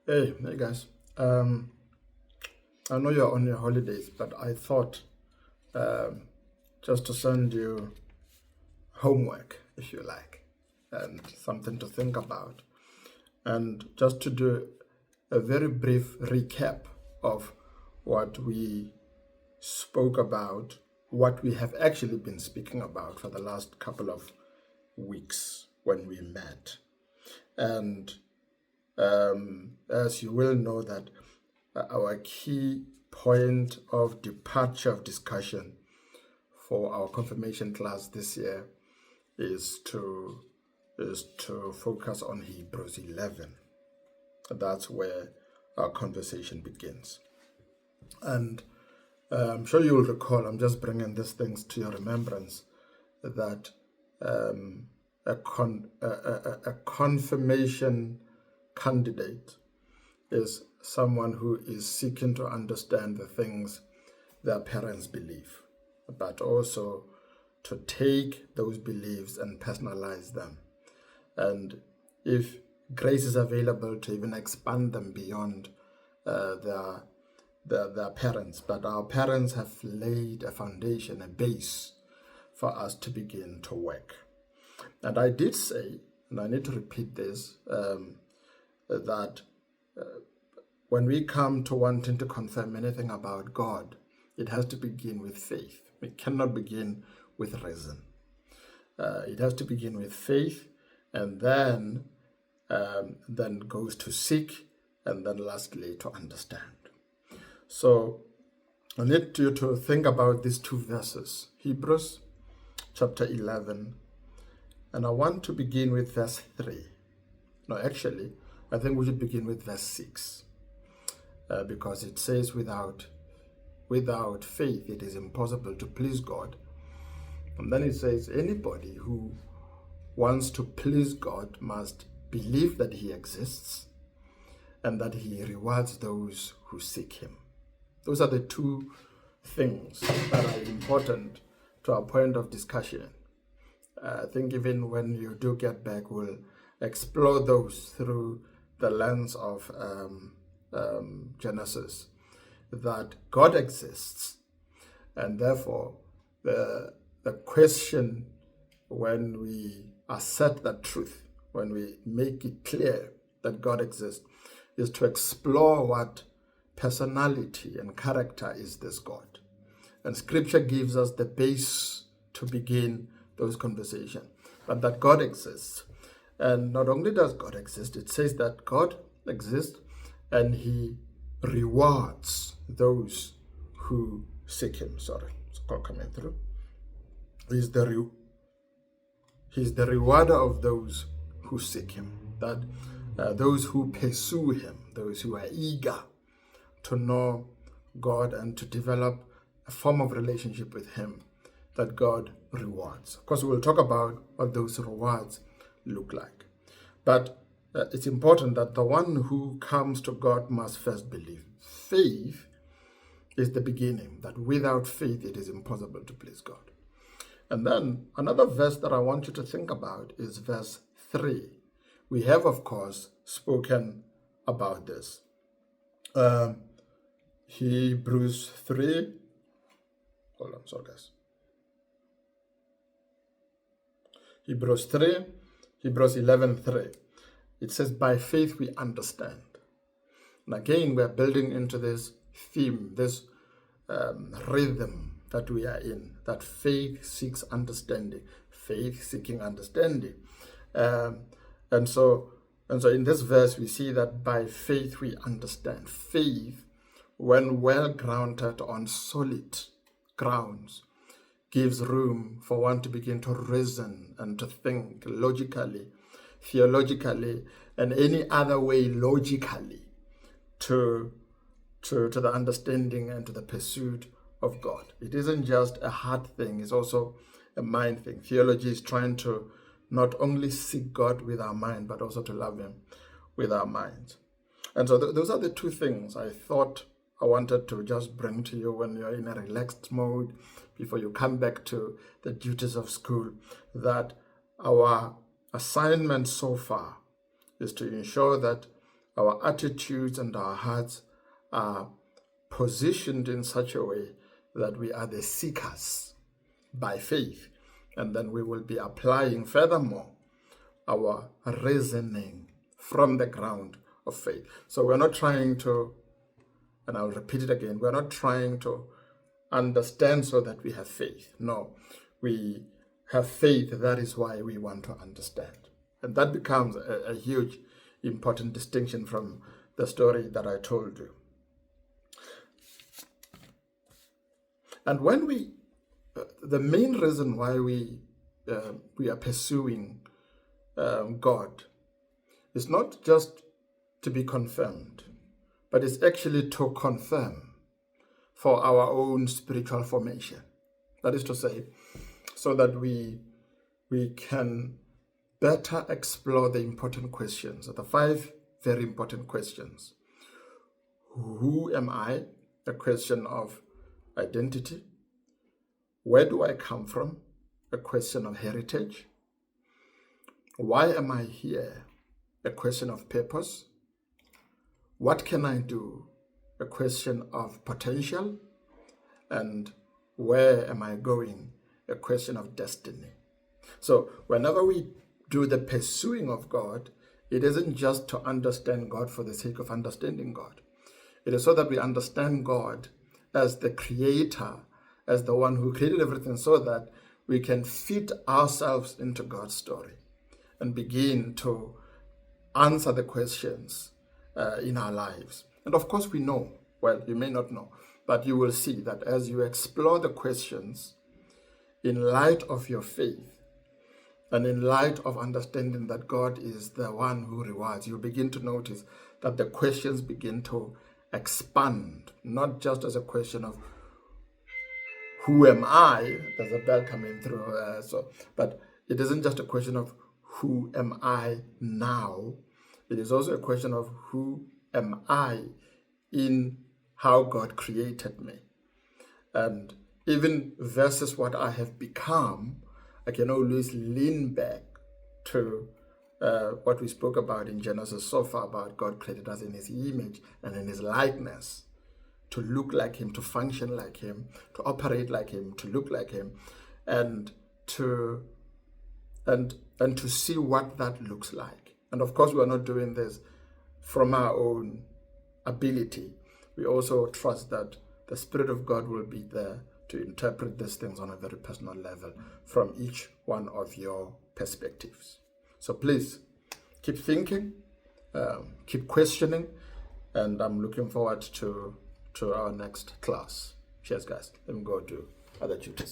Hey guys. I know you're on your holidays, but I thought um, just to send you homework, if you like, and something to think about, and just to do a very brief recap of what we spoke about, what we have actually been speaking about for the last couple of weeks when we met. And as you will know that our key point of departure of discussion for our confirmation class this year is to focus on Hebrews 11. That's where our conversation begins. And I'm sure you'll recall, I'm just bringing these things to your remembrance, that a confirmation candidate is someone who is seeking to understand the things their parents believe, but also to take those beliefs and personalize them. And if grace is available, to even expand them beyond their parents. But our parents have laid a foundation, a base for us to begin to work. And I did say, and I need to repeat this, that when we come to wanting to confirm anything about God, it has to begin with faith. It cannot begin with reason. It has to begin with faith, and then goes to seek, and then lastly to understand. So I need you to think about these two verses, Hebrews chapter 11, and I want to begin with verse 3. No, actually, I think we should begin with verse 6. Because it says without faith it is impossible to please God. And then it says anybody who wants to please God must believe that he exists and that he rewards those who seek him. Those are the two things that are important to our point of discussion. I think even when you do get back, we'll explore those through the lens of Genesis, that God exists, and therefore the question, when we assert that truth, when we make it clear that God exists, is to explore what personality and character is this God. And Scripture gives us the base to begin those conversations, but that God exists. And not only does God exist, it says that God exists and he rewards those who seek him. Sorry, it's a call coming through. He's the rewarder of those who seek him, that those who pursue him, those who are eager to know God and to develop a form of relationship with him, that God rewards. Of course, we'll talk about what those rewards look like. But it's important that the one who comes to God must first believe. Faith is the beginning, that without faith it is impossible to please God. And then another verse that I want you to think about is verse 3. We have, of course, spoken about this. Hebrews 3. Hold on, sorry guys. Hebrews 11:3. It says, by faith we understand. And again, we're building into this theme, this rhythm that we are in, that faith seeks understanding, faith seeking understanding. And so in this verse, we see that by faith we understand. Faith, when well grounded on solid grounds, gives room for one to begin to reason and to think logically, theologically, and any other way logically to the understanding and to the pursuit of God. It isn't just a heart thing, it's also a mind thing. Theology is trying to not only seek God with our mind, but also to love him with our minds. And so those are the two things I thought I wanted to just bring to you when you're in a relaxed mode, before you come back to the duties of school, that our assignment so far is to ensure that our attitudes and our hearts are positioned in such a way that we are the seekers by faith. And then we will be applying furthermore our reasoning from the ground of faith. So we're not trying to, and I'll repeat it again, we're not trying to understand so that we have faith. No, we have faith. That is why we want to understand. And that becomes a huge, important distinction from the story that I told you. And when the main reason why we are pursuing God is not just to be confirmed, but it's actually to confirm for our own spiritual formation. That is to say, so that we can better explore the important questions, the 5 very important questions. Who am I? A question of identity. Where do I come from? A question of heritage. Why am I here? A question of purpose. What can I do? A question of potential. And where am I going? A question of destiny. So whenever we do the pursuing of God, it isn't just to understand God for the sake of understanding God. It is so that we understand God as the creator, as the one who created everything, so that we can fit ourselves into God's story and begin to answer the questions in our lives. And of course we know, well, you may not know, but you will see that as you explore the questions in light of your faith, and in light of understanding that God is the one who rewards, you begin to notice that the questions begin to expand, not just as a question of who am I? There's a bell coming through. But it isn't just a question of who am I now? It is also a question of who am I in how God created me. And even versus what I have become, I can always lean back to what we spoke about in Genesis so far about God created us in his image and in his likeness, to look like him, to function like him, to operate like him, to look like him, and to see what that looks like. And of course, we are not doing this from our own ability. We also trust that the Spirit of God will be there to interpret these things on a very personal level from each one of your perspectives. So please keep thinking, keep questioning, and I'm looking forward to our next class. Cheers, guys. Let me go do other duties.